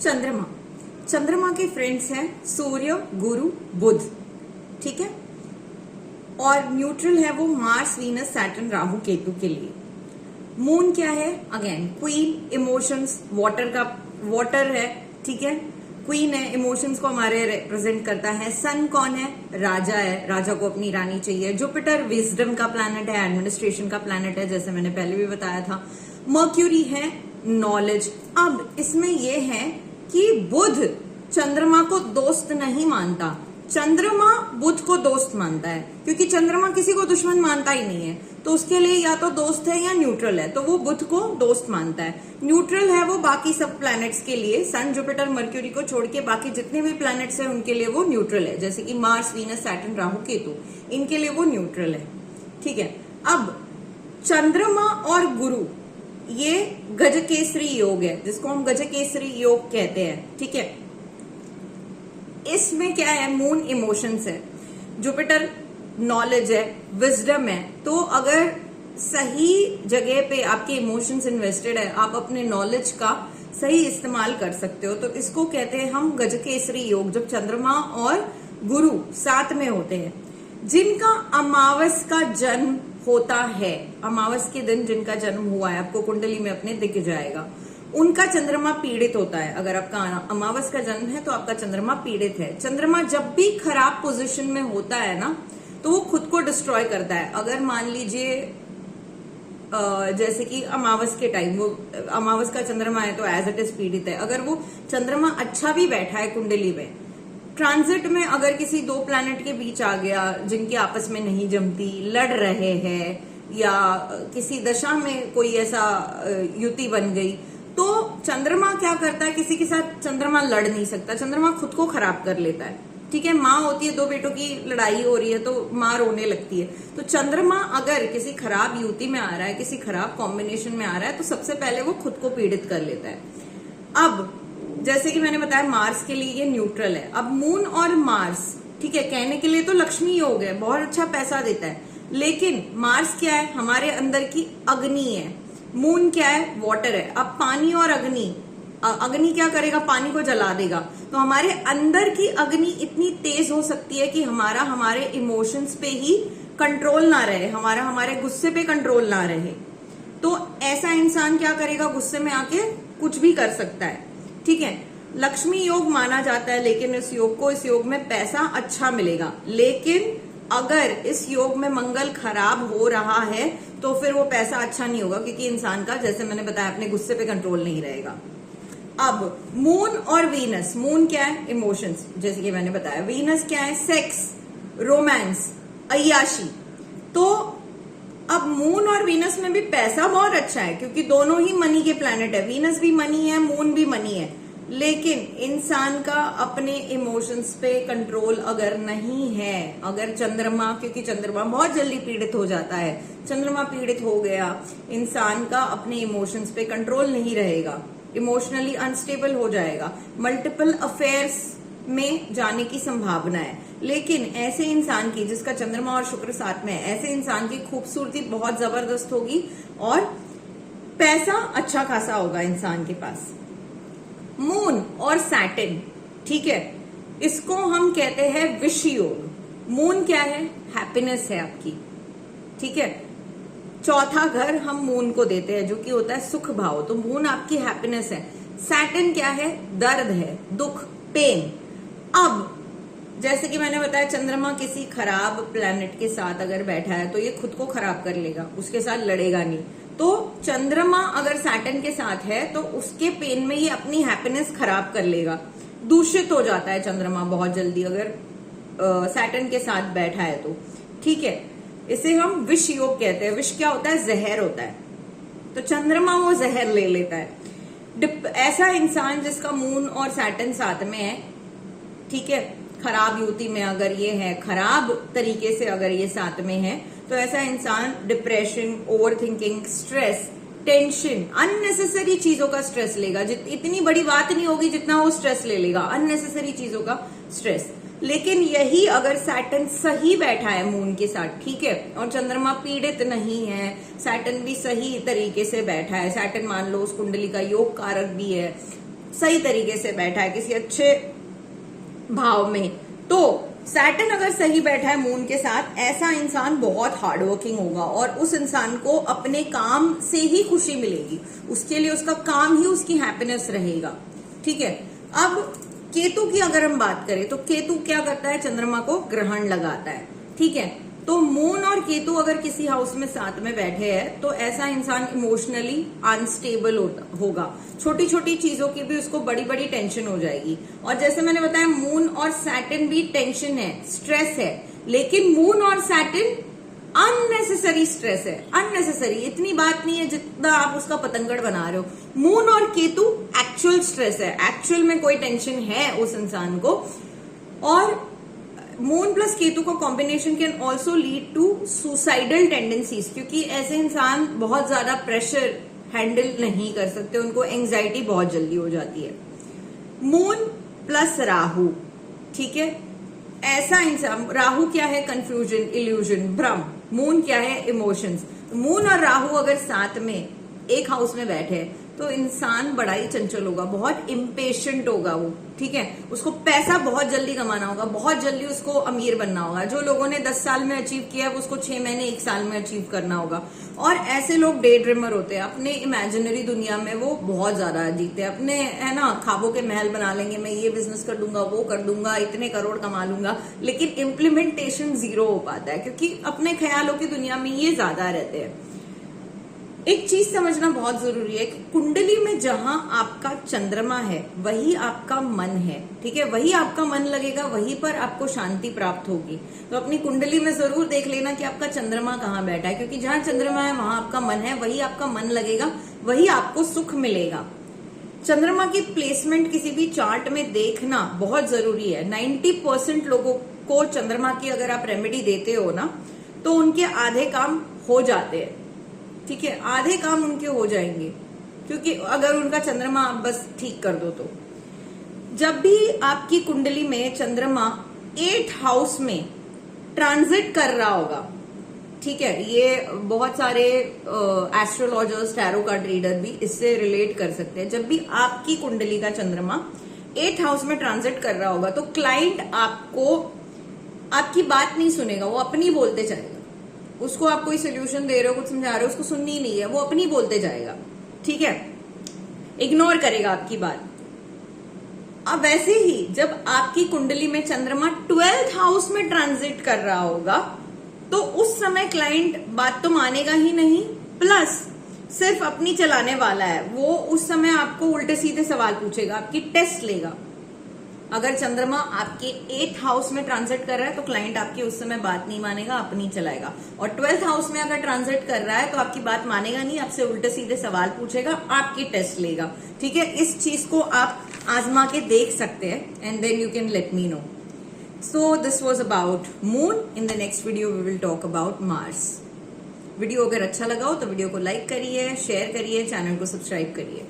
चंद्रमा चंद्रमा के फ्रेंड्स हैं सूर्य, गुरु, बुध। ठीक है। और न्यूट्रल है वो Mars, Venus, Saturn, Rahu, Ketu के लिए। मून क्या है? अगेन क्वीन, इमोशंस, वाटर है। ठीक है। क्वीन है, इमोशंस को हमारे रिप्रेजेंट करता है। सन कौन है? राजा है, राजा को अपनी रानी चाहिए। जुपिटर विजडम का प्लैनेट है, एडमिनिस्ट्रेशन का प्लैनेट है, जैसे मैंने पहले भी बताया था। मर्क्यूरी है नॉलेज। अब इसमें यह है कि बुध चंद्रमा को दोस्त नहीं मानता, चंद्रमा बुध को दोस्त मानता है, क्योंकि चंद्रमा किसी को दुश्मन मानता ही नहीं है। तो उसके लिए या तो दोस्त है या न्यूट्रल है, तो वो बुध को दोस्त मानता है। न्यूट्रल है वो बाकी सब प्लैनेट्स के लिए, सन, जुपिटर, मर्क्यूरी को छोड़ के बाकी जितने भी प्लैनेट्स हैं उनके लिए वो न्यूट्रल है, जैसे कि Mars, Venus, Saturn, Rahu, Ketu, इनके लिए वो न्यूट्रल है। ठीक है। अब चंद्रमा और गुरु ये गजकेसरी योग है, जिसको हम गजकेसरी योग कहते हैं। ठीक है। इसमें क्या है? मून इमोशंस है, जुपिटर नॉलेज है, विजडम है। तो अगर सही जगह पे आपके इमोशंस इन्वेस्टेड है, आप अपने नॉलेज का सही इस्तेमाल कर सकते हो, तो इसको कहते हैं हम गजकेसरी योग, जब चंद्रमा और गुरु साथ में होते हैं। जिनका अमावस का जन्म होता है, अमावस के दिन जिनका जन्म हुआ है, आपको कुंडली में अपने दिख जाएगा, उनका चंद्रमा पीड़ित होता है। अगर आपका अमावस का जन्म है तो आपका चंद्रमा पीड़ित है। चंद्रमा जब भी खराब पोजीशन में होता है ना, तो वो खुद को डिस्ट्रॉय करता है। अगर मान लीजिए जैसे कि अमावस के टाइम वो अमावस का चंद्रमा है तो एज इट इज पीड़ित है। अगर वो चंद्रमा अच्छा भी बैठा है कुंडली में, ट्रांजिट में अगर किसी दो प्लैनेट के बीच आ गया जिनकी आपस में नहीं जमती, लड़ रहे हैं, या किसी दशा में कोई ऐसा युति बन गई, तो चंद्रमा क्या करता है? किसी के साथ चंद्रमा लड़ नहीं सकता, चंद्रमा खुद को खराब कर लेता है। ठीक है। माँ होती है, दो बेटों की लड़ाई हो रही है तो माँ रोने लगती है। तो चंद्रमा अगर किसी खराब युति में आ रहा है, किसी खराब कॉम्बिनेशन में आ रहा है, तो सबसे पहले वो खुद को पीड़ित कर लेता है। अब जैसे कि मैंने बताया मार्स के लिए ये न्यूट्रल है। अब मून और मार्स, ठीक है, कहने के लिए तो लक्ष्मी योग है, बहुत अच्छा पैसा देता है, लेकिन मार्स क्या है? हमारे अंदर की अग्नि है। मून क्या है? वाटर है। अब पानी और अग्नि, अग्नि क्या करेगा? पानी को जला देगा। तो हमारे अंदर की अग्नि इतनी तेज हो सकती है कि हमारे इमोशंस पे ही कंट्रोल ना रहे, हमारे गुस्से पे कंट्रोल ना रहे। तो ऐसा इंसान क्या करेगा? गुस्से में आके कुछ भी कर सकता है। ठीक है। लक्ष्मी योग माना जाता है, लेकिन इस योग में पैसा अच्छा मिलेगा। लेकिन अगर इस योग में मंगल खराब हो रहा है तो फिर वो पैसा अच्छा नहीं होगा, क्योंकि इंसान का, जैसे मैंने बताया, अपने गुस्से पे कंट्रोल नहीं रहेगा। अब मून और वीनस, मून क्या है? इमोशंस, जैसे कि मैंने बताया। वीनस क्या है? सेक्स, रोमांस, अय्याशी। तो अब मून और वीनस में भी पैसा बहुत अच्छा है, क्योंकि दोनों ही मनी के प्लैनेट है। वीनस भी मनी है, मून भी मनी है। लेकिन इंसान का अपने इमोशंस पे कंट्रोल अगर नहीं है, अगर चंद्रमा, क्योंकि चंद्रमा बहुत जल्दी पीड़ित हो जाता है, चंद्रमा पीड़ित हो गया, इंसान का अपने इमोशंस पे कंट्रोल नहीं रहेगा, इमोशनली अनस्टेबल हो जाएगा, मल्टीपल अफेयर्स में जाने की संभावना है। लेकिन ऐसे इंसान की, जिसका चंद्रमा और शुक्र साथ में है, ऐसे इंसान की खूबसूरती बहुत जबरदस्त होगी और पैसा अच्छा खासा होगा इंसान के पास। मून और सैटर्न, ठीक है, इसको हम कहते हैं विष योग। मून क्या है? हैप्पीनेस है आपकी। ठीक है। चौथा घर हम मून को देते हैं, जो कि होता है सुख भाव। तो मून आपकी हैप्पीनेस है। सैटर्न क्या है? दर्द है, दुख, पेन। अब जैसे कि मैंने बताया, चंद्रमा किसी खराब प्लैनेट के साथ अगर बैठा है तो ये खुद को खराब कर लेगा, उसके साथ लड़ेगा नहीं। तो चंद्रमा अगर सैटर्न के साथ है तो उसके पेन में ये अपनी हैप्पीनेस खराब कर लेगा, दूषित हो जाता है चंद्रमा बहुत जल्दी अगर सैटर्न के साथ बैठा है तो। ठीक है। इसे हम विष योग कहते हैं। विष क्या होता है? जहर होता है। तो चंद्रमा वो जहर ले लेता है। ऐसा इंसान जिसका मून और सैटर्न साथ में है, ठीक है, खराब युति में अगर ये है, खराब तरीके से अगर ये साथ में है, तो ऐसा इंसान depression, over thinking, stress, tension, unnecessary चीजों का स्ट्रेस लेगा। इतनी बड़ी बात नहीं होगी जितना वो स्ट्रेस ले लेगा, अननेसेसरी चीजों का स्ट्रेस। लेकिन यही अगर सैटर्न सही बैठा है मून के साथ, ठीक है, और चंद्रमा पीड़ित नहीं है, सैटर्न भी सही तरीके से बैठा है, सैटर्न मान लो उस कुंडली का योग कारक भी है, सही तरीके से बैठा है, किसी अच्छे भाव में, तो सैटर्न अगर सही बैठा है मून के साथ, ऐसा इंसान बहुत हार्डवर्किंग होगा और उस इंसान को अपने काम से ही खुशी मिलेगी, उसके लिए उसका काम ही उसकी हैप्पीनेस रहेगा। ठीक है, अब केतु की अगर हम बात करें तो केतु क्या करता है, चंद्रमा को ग्रहण लगाता है। ठीक है, तो मून और केतु अगर किसी हाउस में साथ में बैठे हैं तो ऐसा इंसान इमोशनली अनस्टेबल होगा, छोटी छोटी चीजों की भी उसको बड़ी बड़ी टेंशन हो जाएगी। और जैसे मैंने बताया मून और सैटर्न भी टेंशन है, स्ट्रेस है, लेकिन मून और सैटर्न अननेसेसरी स्ट्रेस है, अननेसेसरी, इतनी बात नहीं है जितना आप उसका पतंगड़ बना रहे हो। मून और केतु एक्चुअल स्ट्रेस है, एक्चुअल में कोई टेंशन है उस इंसान को। और मून प्लस केतु का combination can also lead to suicidal tendencies, क्योंकि ऐसे इंसान बहुत ज्यादा प्रेशर हैंडल नहीं कर सकते, उनको एंजाइटी बहुत जल्दी हो जाती है। मून प्लस राहु, ठीक है, ऐसा इंसान, राहु क्या है, कंफ्यूजन, इल्यूजन, भ्रम, मून क्या है, इमोशंस। मून और राहु अगर साथ में एक हाउस में बैठे तो इंसान बड़ा ही चंचल होगा, बहुत इम्पेशेंट होगा वो। ठीक है, उसको पैसा बहुत जल्दी कमाना होगा, बहुत जल्दी उसको अमीर बनना होगा। जो लोगों ने 10 साल में अचीव किया है वो उसको 6 महीने 1 साल में अचीव करना होगा। और ऐसे लोग डे ड्रीमर होते हैं, अपने इमेजिनरी दुनिया में वो बहुत ज्यादा जीते हैं, अपने है ना ख्वाबों के महल बना लेंगे, मैं ये बिजनेस कर दूंगा, वो कर दूंगा, इतने करोड़ कमा लूंगा, लेकिन इम्प्लीमेंटेशन 0 हो पाता है क्योंकि अपने ख्यालों की दुनिया में ये ज्यादा रहते हैं। एक चीज समझना बहुत जरूरी है कि कुंडली में जहां आपका चंद्रमा है वही आपका मन है। ठीक है, वही आपका मन लगेगा, वहीं पर आपको शांति प्राप्त होगी। तो अपनी कुंडली में जरूर देख लेना कि आपका चंद्रमा कहाँ बैठा है, क्योंकि जहां चंद्रमा है वहां आपका मन है, वही आपका मन लगेगा, वही आपको सुख मिलेगा। चंद्रमा की प्लेसमेंट किसी भी चार्ट में देखना बहुत जरूरी है। 90% लोगों को चंद्रमा की अगर आप रेमेडी देते हो ना तो उनके आधे काम हो जाते हैं। ठीक है, आधे काम उनके हो जाएंगे, क्योंकि अगर उनका चंद्रमा आप बस ठीक कर दो तो। जब भी आपकी कुंडली में चंद्रमा 8th हाउस में ट्रांजिट कर रहा होगा, ठीक है, ये बहुत सारे एस्ट्रोलॉजर्स, टैरो कार्ड रीडर भी इससे रिलेट कर सकते हैं। जब भी आपकी कुंडली का चंद्रमा 8th हाउस में ट्रांजिट कर रहा होगा तो क्लाइंट आपकी बात नहीं सुनेगा, वो अपनी बोलते जाएगा। उसको आप कोई सोल्यूशन दे रहे हो, कुछ समझा रहे हो, उसको सुननी ही नहीं है, वो अपनी बोलते जाएगा। ठीक है, इग्नोर करेगा आपकी बात। अब वैसे ही जब आपकी कुंडली में चंद्रमा 12th हाउस में ट्रांजिट कर रहा होगा तो उस समय क्लाइंट बात तो मानेगा ही नहीं, प्लस सिर्फ अपनी चलाने वाला है। वो उस समय आपको उल्टे सीधे सवाल पूछेगा, आपकी टेस्ट लेगा। अगर चंद्रमा आपके 8th हाउस में ट्रांजिट कर रहा है तो क्लाइंट आपकी उस समय बात नहीं मानेगा, अपनी चलाएगा। और 12th हाउस में अगर ट्रांजिट कर रहा है तो आपकी बात मानेगा नहीं, आपसे उल्टे सीधे सवाल पूछेगा, आपकी टेस्ट लेगा। ठीक है, इस चीज को आप आजमा के देख सकते हैं and then you can let me know. So this was about moon. In the next video we will talk about Mars. Video अगर अच्छा लगा हो तो वीडियो को लाइक करिए, शेयर करिए, चैनल को सब्सक्राइब करिए।